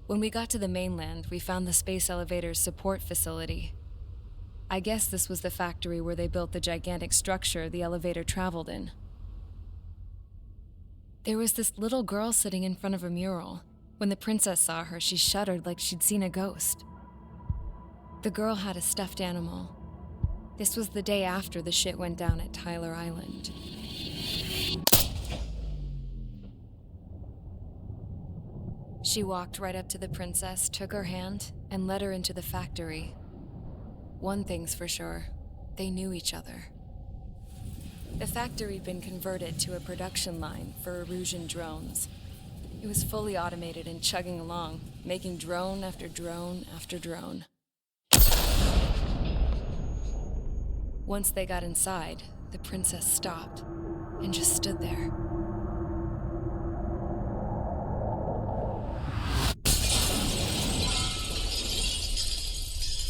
When we got to the mainland, we found the space elevator's support facility. I guess this was the factory where they built the gigantic structure the elevator traveled in. There was this little girl sitting in front of a mural. When the princess saw her, she shuddered like she'd seen a ghost. The girl had a stuffed animal. This was the day after the shit went down at Tyler Island. She walked right up to the princess, took her hand, and led her into the factory. One thing's for sure, they knew each other. The factory'd been converted to a production line for Erusian drones. It was fully automated and chugging along, making drone after drone after drone. Once they got inside, the princess stopped and just stood there.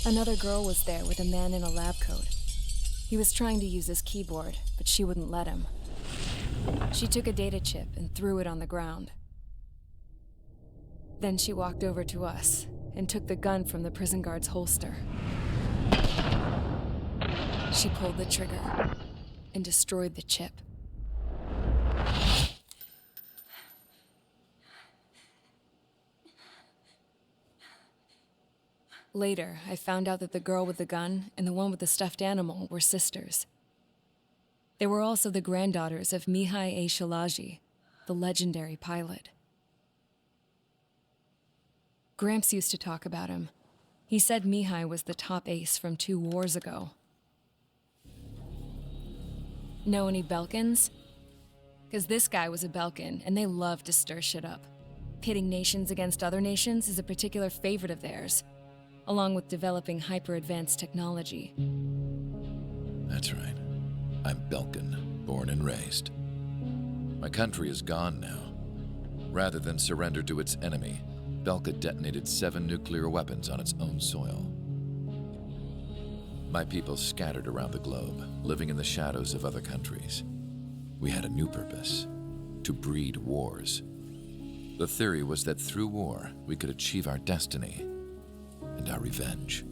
Another girl was there with a man in a lab coat. He was trying to use his keyboard, but she wouldn't let him. She took a data chip and threw it on the ground. Then she walked over to us and took the gun from the prison guard's holster. She pulled the trigger and destroyed the chip. Later, I found out that the girl with the gun and the one with the stuffed animal were sisters. They were also the granddaughters of Mihai A. Shalaji, the legendary pilot. Gramps used to talk about him. He said Mihai was the top ace from 2 wars ago. Know any Belkans? Because this guy was a Belkan, and they love to stir shit up. Pitting nations against other nations is a particular favorite of theirs, along with developing hyper-advanced technology. That's right. I'm Belkan, born and raised. My country is gone now. Rather than surrender to its enemy, Belka detonated 7 nuclear weapons on its own soil. My people scattered around the globe, living in the shadows of other countries. We had a new purpose: to breed wars. The theory was that through war, we could achieve our destiny and our revenge.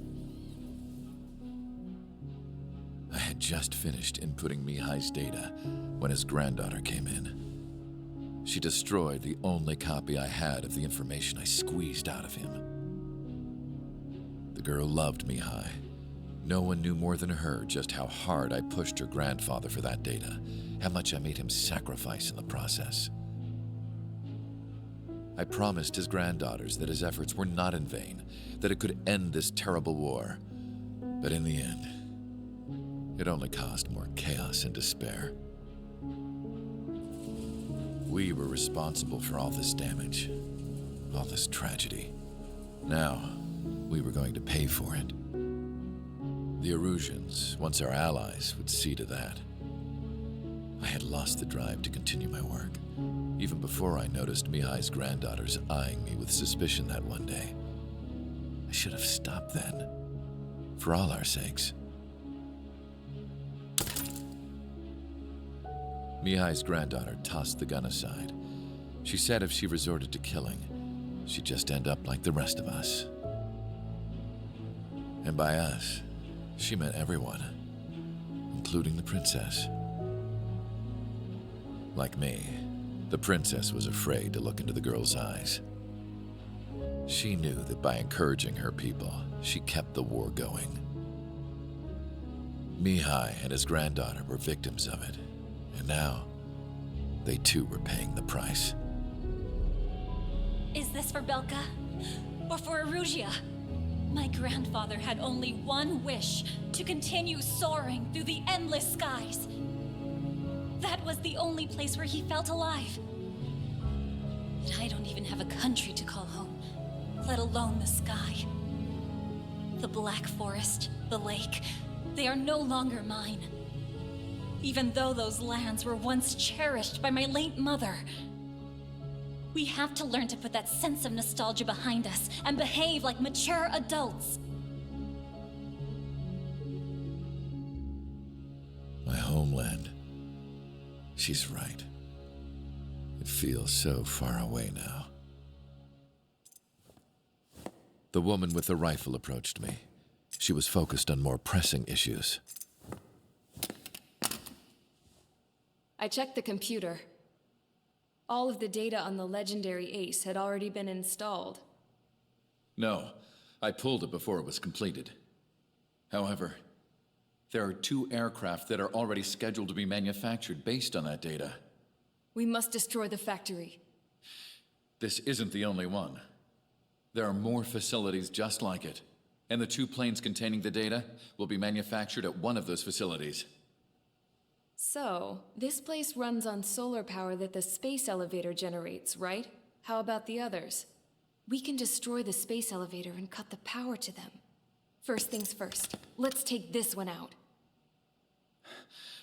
I had just finished inputting Mihai's data when his granddaughter came in. She destroyed the only copy I had of the information I squeezed out of him. The girl loved Mihai. No one knew more than her just how hard I pushed her grandfather for that data, how much I made him sacrifice in the process. I promised his granddaughters that his efforts were not in vain, that it could end this terrible war. But in the end, it only caused more chaos and despair. We were responsible for all this damage, all this tragedy. Now, we were going to pay for it. The Erusians, once our allies, would see to that. I had lost the drive to continue my work, even before I noticed Mihai's granddaughters eyeing me with suspicion that one day. I should have stopped then, for all our sakes. Mihai's granddaughter tossed the gun aside. She said if she resorted to killing, she'd just end up like the rest of us. And by us, she meant everyone, including the princess. Like me, the princess was afraid to look into the girl's eyes. She knew that by encouraging her people, she kept the war going. Mihai and his granddaughter were victims of it, and now they too were paying the price. Is this for Belka? Or for Erusia? My grandfather had only one wish: to continue soaring through the endless skies. That was the only place where he felt alive. But I don't even have a country to call home, let alone the sky. The Black Forest, the lake, they are no longer mine. Even though those lands were once cherished by my late mother. We have to learn to put that sense of nostalgia behind us and behave like mature adults. My homeland. She's right. It feels so far away now. The woman with the rifle approached me. She was focused on more pressing issues. I checked the computer. All of the data on the legendary Ace had already been installed. No, I pulled it before it was completed. However, there are 2 aircraft that are already scheduled to be manufactured based on that data. We must destroy the factory. This isn't the only one. There are more facilities just like it, and the 2 planes containing the data will be manufactured at one of those facilities. So, this place runs on solar power that the space elevator generates, right? How about the others? We can destroy the space elevator and cut the power to them. First things first, let's take this one out.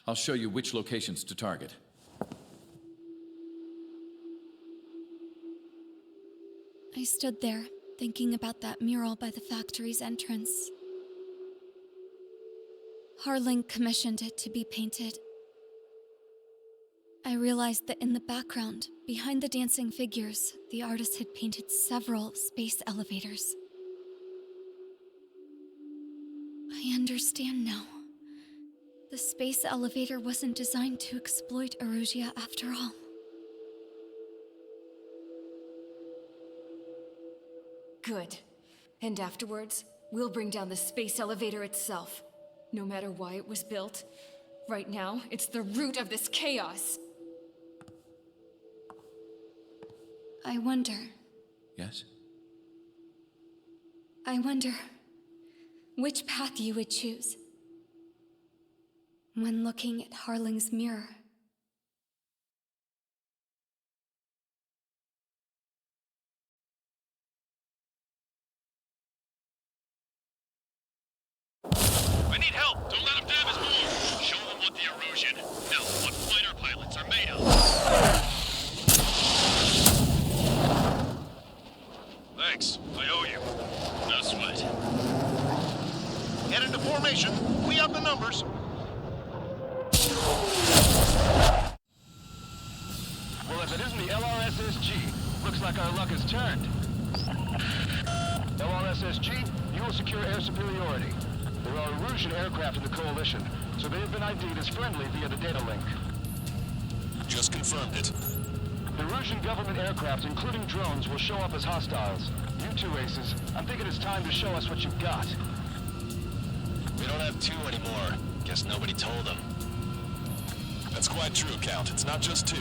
I'll show you which locations to target. I stood there, thinking about that mural by the factory's entrance. Harling commissioned it to be painted. I realized that in the background, behind the dancing figures, the artist had painted several space elevators. I understand now. The space elevator wasn't designed to exploit Erusia after all. Good. And afterwards, we'll bring down the space elevator itself. No matter why it was built, right now, it's the root of this chaos. I wonder Yes? which path you would choose when looking at Harling's mirror. I need help! Don't let him damage more! Show them what the erosion, no, what fighter pilots are made of! Thanks, I owe you. No sweat. Get into formation. We have the numbers. Well, if it isn't the LRSSG, looks like our luck has turned. LRSSG, you will secure air superiority. There are Erusian aircraft in the Coalition, so they have been ID'd as friendly via the data link. Just confirmed it. The Erusian government aircraft, including drones, will show up as hostiles. You two aces, I'm thinking it's time to show us what you've got. We don't have 2 anymore. Guess nobody told them. That's quite true, Count. It's not just 2.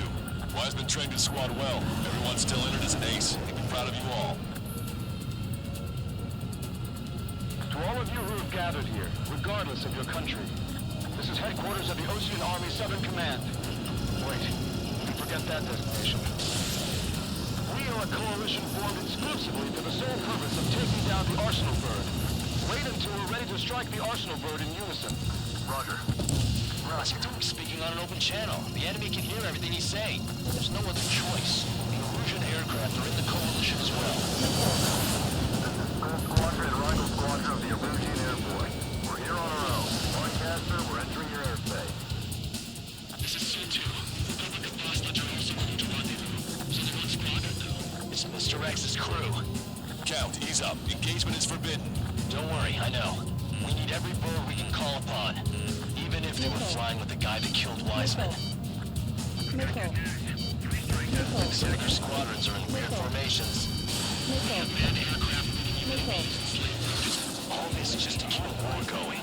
Wise been trained in squad well. Everyone's still entered as an ace. He'd be proud of you all. To all of you who have gathered here, regardless of your country, this is headquarters of the Ocean Army Southern Command. Wait, forget that designation. We are a coalition formed exclusively for the sole purpose of taking down the Arsenal Bird. Wait until we're ready to strike the Arsenal Bird in unison. Roger. What's he doing speaking on an open channel? The enemy can hear everything he's saying. There's no other choice. The Erusian aircraft are in the coalition as well. This is Squadron and Rifle Squadron of the Erusian Air Force. We're here on our own. Broadcaster, we're entering your airspace. This is C2. Republic of Bosnia also moved to rendezvous. So they're on squadron now. It's Mr. X's crew. Count, ease up. Engagement is forbidden. Don't worry, I know. We need every bird we can call upon. Even if they were flying with the guy that killed Wiseman. Some of their squadrons are in weird formations. All this is just to keep the war going.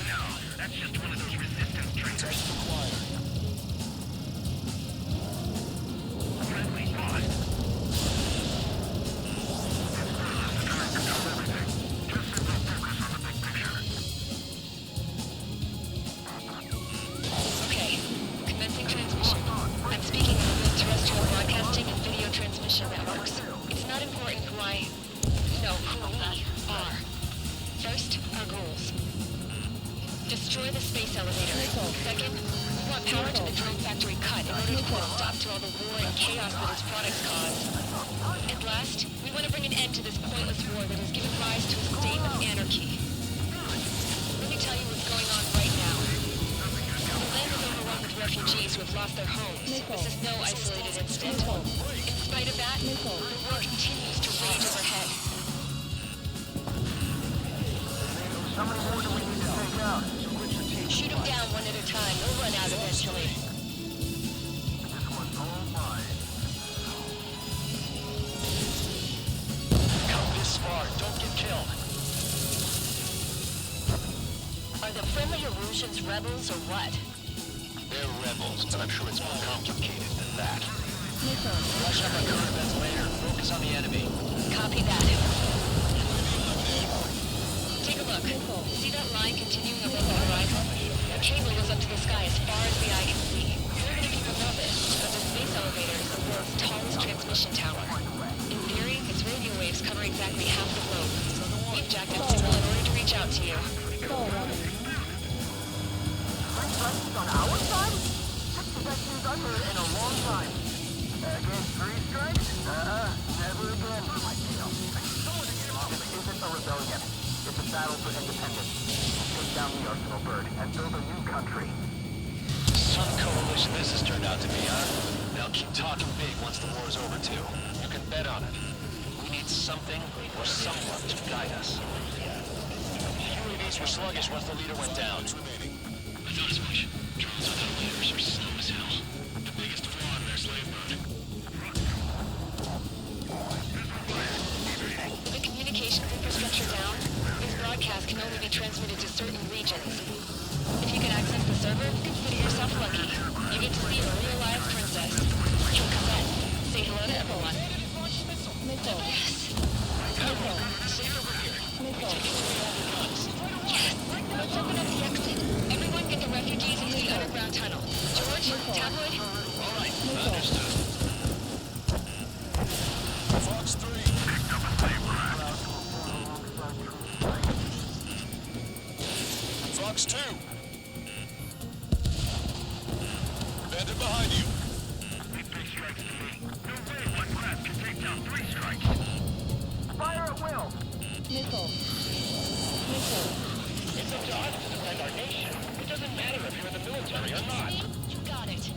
No, that's just one of those resistance trainers. Test required. Friendly lost. Okay, commencing transmission. I'm speaking over the terrestrial broadcasting and video transmission networks. It's not important who we are. First, our goals. Destroy the space elevator. Second, we want power to the drone factory cut in order to put a stop to all the war and chaos that its products cause. And last, we want to bring an end to this pointless war that has given rise to a state of anarchy. Let me tell you what's going on right now. The land is overrun with refugees refugees who have lost their homes. This is no isolated incident. In spite of that, the war continues to rage overhead. How many more do we need to take out? Shoot them down one at a time. We'll run out eventually. This one's all mine. Come this far, don't get killed. Are the friendly Erusians rebels or what? They're rebels, but I'm sure it's more complicated than that. Rush up our current events later. Focus on the enemy. Copy that. Take a look. See that line continuing above the horizon? The cable goes up to the sky as far as the eye can see. They're gonna keep above it, but the space elevator is the world's tallest transmission tower. In theory, its radio waves cover exactly half the globe. We've jacked up signal in order to reach out to you. Strikes on our side? That's the best news I've heard in a long time. Against 3 strikes? Never again. This isn't a rebellion. It's a battle for independence. Take down the Arsenal Bird and build a new country. Some coalition this has turned out to be, huh? Now keep talking big once the war's over, too. You can bet on it. We need something or someone to guide us. UAVs were sluggish once the leader went down. I thought as much. Drones without leaders are slow as hell. The biggest flaw in their slave mode. With the communications infrastructure down, this broadcast can only be transmitted to certain regions. If you can access the server, consider yourself lucky. You get to see a real-life princess. Yo, Cosette, say hello to everyone. Yes. Stay over here. Yes. Let's open up the exit. Everyone get the refugees into the underground tunnel. George, Tabloid. All right, understood. Fox 3. Fox 2. Bandit behind you. Big strikes to me. No way one craft can take down 3 strikes. Fire at will. It's up to us to defend our nation. It doesn't matter if you're in the military or not. You got it.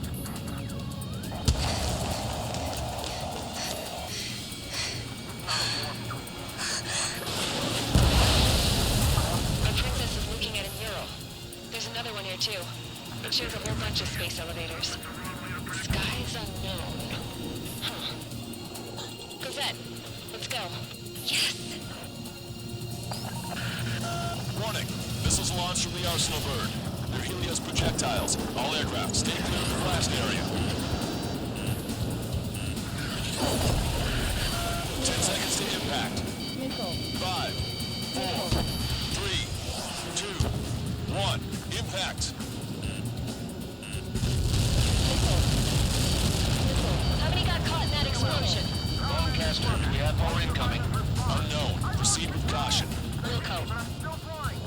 Our princess is looking at a mural. There's another one here too. It shows a whole bunch of space elevators. Skies unknown. Huh. Cosette, let's go. Yes! Warning. Missiles launched from the Arsenal Bird. They're Helios projectiles. All aircraft, stay clear of the blast area. 10 seconds to impact. 5, 4, 3, 2, 1. Impact. How many got caught in that explosion? Broadcaster, do we have more incoming? Unknown. Proceed with caution. Wilco. Still flying.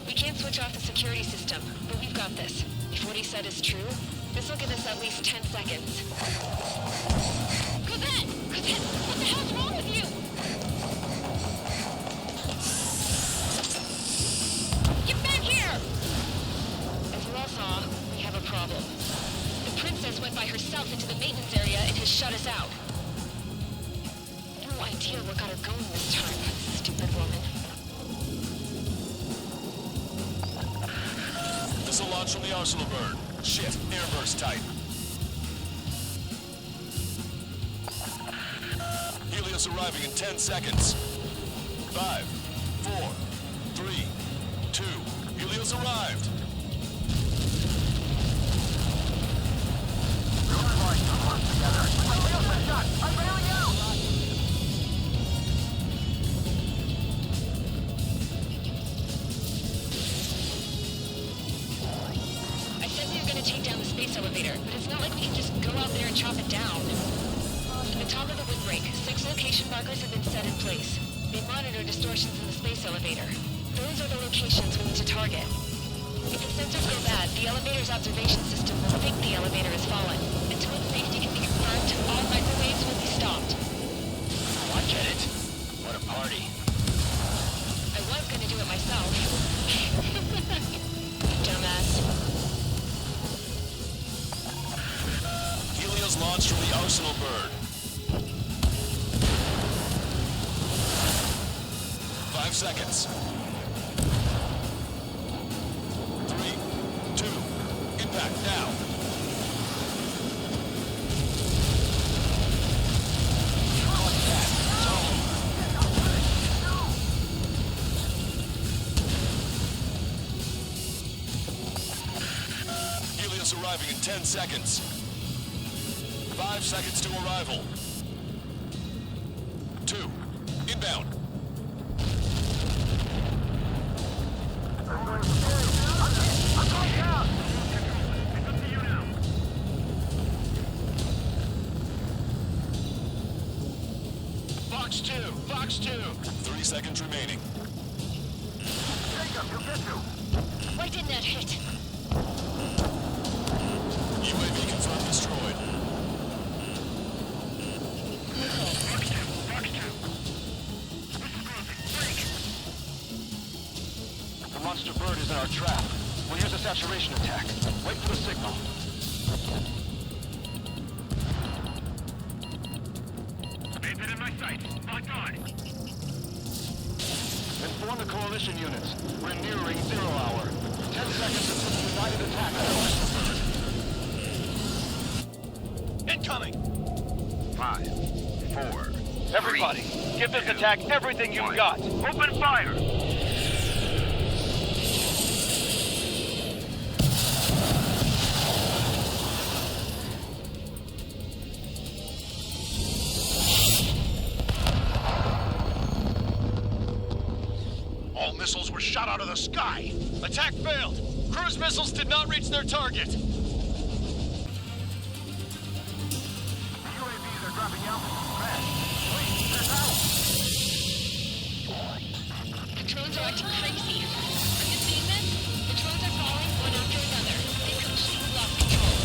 We can't switch off the security system, but we've got this. If what he said is true, this will give us at least 10 seconds. Cosette! Cosette! What the hell's wrong with you? Get back here! As you all saw, we have a problem. The princess went by herself into the maintenance area and has shut us out. No idea what got her going this time. Stupid woman. Missile launch from the Arsenal Bird. Shift. Airburst type. Helios arriving in 10 seconds. 5, 4, 3, 2. Helios arrived. I'm bailing out! I said we were going to take down the space elevator, but it's not like we can just go out there and chop it down. At the top of the windbreak, 6 location markers have been set in place. They monitor distortions in the space elevator. Those are the locations we need to target. If the sensors go bad, the elevator's observation system will think the elevator has fallen. Until its safety can be confirmed, all microwaves will be stopped. Oh, I get it. What a party. I was gonna do it myself. Dumbass. Helios launched from the Arsenal bird. 5 seconds. 3, 2, impact now. Helios arriving in 10 seconds. 5 seconds to arrival. 2, inbound. Fox 2. 3 seconds remaining. Jacob, you'll get you. Why didn't that hit? UAV confirmed destroyed. Fox 2. The monster bird is in our trap. We'll use a saturation attack. Wait for the signal. Been in my sight. Locked on. Inform the coalition units. We're nearing 0 hour. 10 seconds until the united attack on the monster bird. Incoming! 5, 4. Everybody, give this attack everything you've got. Open fire! All missiles were shot out of the sky. Attack failed. Cruise missiles did not reach their target. The UAVs are dropping out. Crash. Please, get out! The drones are acting crazy. Are you seeing this? The drones are falling one after another. They've completely lost control.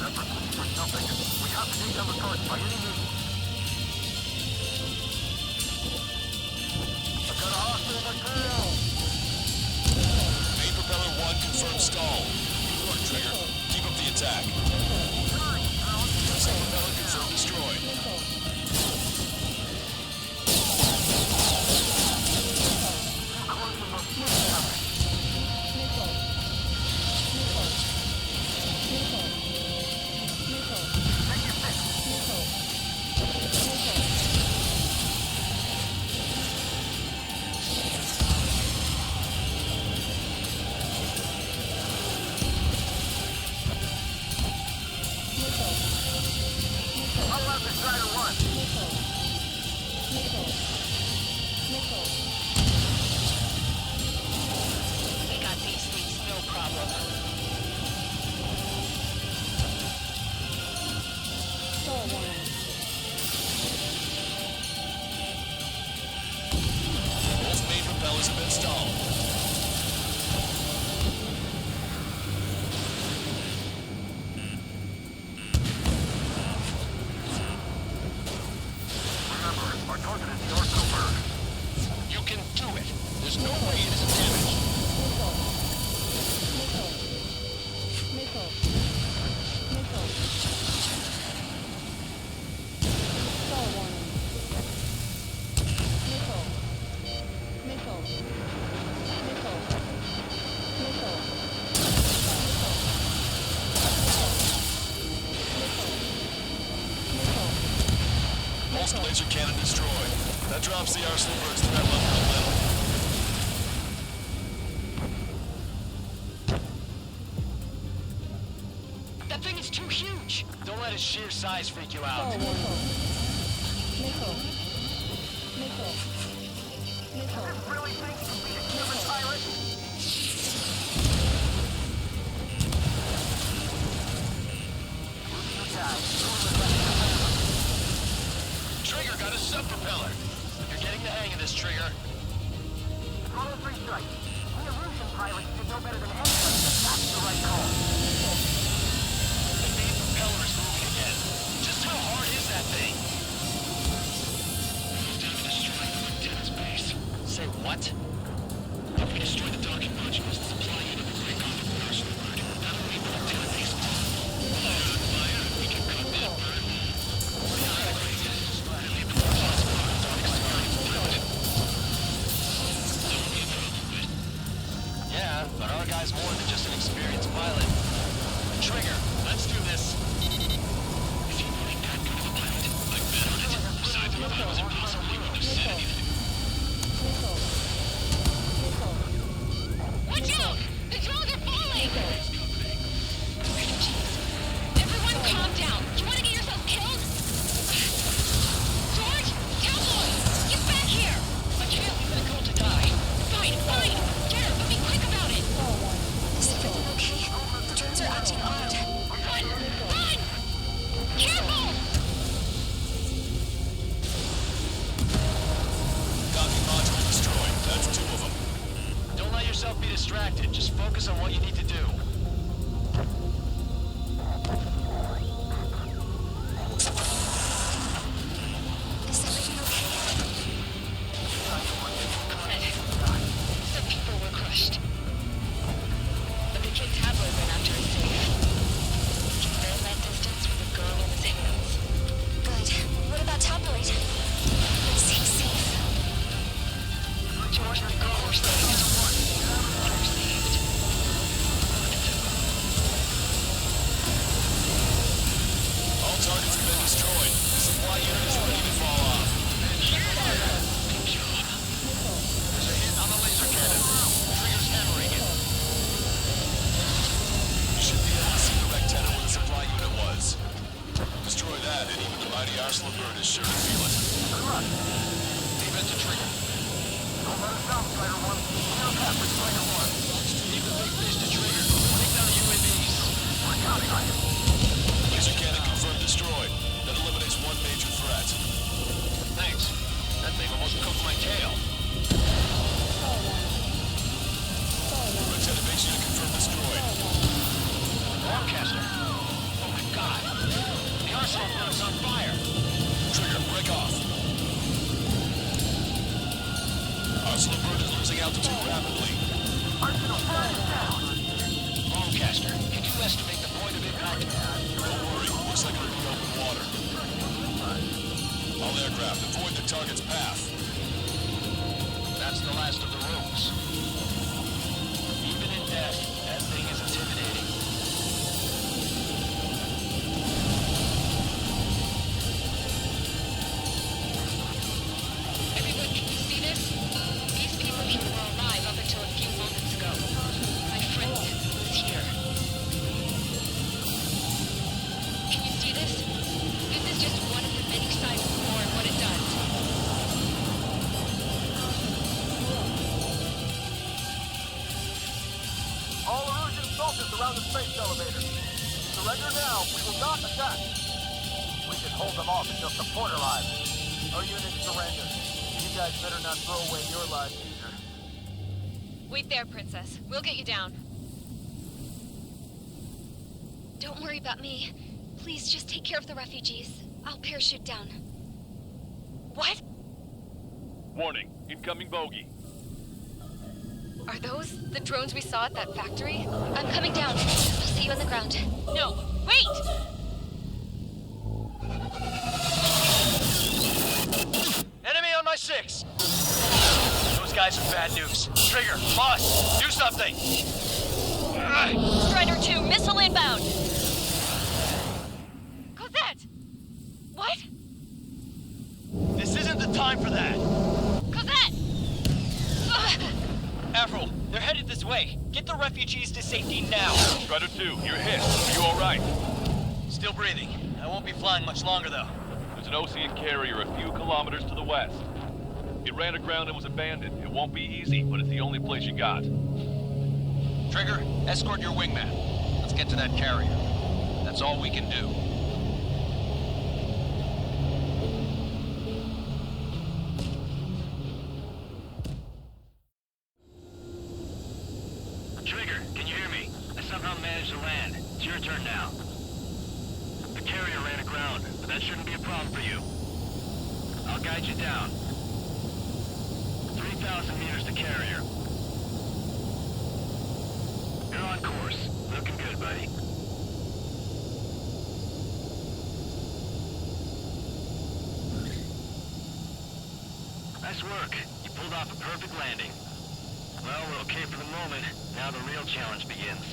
We have to take down the target by any means. I've got a hostile in my tail. Main propeller 1 confirmed stall. Good work, Trigger. Keep up the attack. Second propeller confirmed destroyed. We got these things, no problem. Both main propellers have been stalled. Remember, our target is the Arsenal bird. You can do it. There's no way it isn't damaged. Pulse laser cannon destroyed. That drops the Arsenal bird's threat level to little. That thing is too huge. Don't let its sheer size freak you out. Really think you can beat a human pilot? Trigger got a sub-propeller. You're getting the hang of this, Trigger. Total 3 strikes. We Erusian pilots should know better than anyone that that's the right call. dropped too rapidly. Lancaster, can you estimate the point of impact? Don't worry, looks like it'll be open water. All aircraft, avoid the target's path. That's the last of the rooms. Even in death, that thing is intimidating. Everyone, can you see this? These people here were alive up until a few moments ago. My friend was here. Can you see this? This is just one of the many signs of war and what it does. All Erusian soldiers around the space elevator. Surrender now. We will not attack. We can hold them off until support arrives. Our units surrender. You guys better not throw away your lives either. Wait there, Princess. We'll get you down. Don't worry about me. Please just take care of the refugees. I'll parachute down. What? Warning, incoming bogey. Are those the drones we saw at that factory? I'm coming down. I'll see you on the ground. No, wait! Enemy on my 6! Those guys are bad news. Trigger, boss, do something! Strider 2, missile inbound! Cosette! What? This isn't the time for that! Cosette! Avril, they're headed this way. Get the refugees to safety now. Strider 2, you're hit. Are you alright? Still breathing. I won't be flying much longer, though. There's an ocean carrier a few kilometers to the west. It ran aground and was abandoned. It won't be easy, but it's the only place you got. Trigger, escort your wingman. Let's get to that carrier. That's all we can do. Trigger, can you hear me? I somehow managed to land. It's your turn now. The carrier ran aground, but that shouldn't be a problem for you. I'll guide you down. 3,000 meters to carrier. You're on course. Looking good, buddy. Nice work. You pulled off a perfect landing. Well, we're okay for the moment. Now the real challenge begins.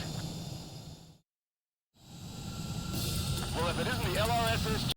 Well, if it isn't the LRS's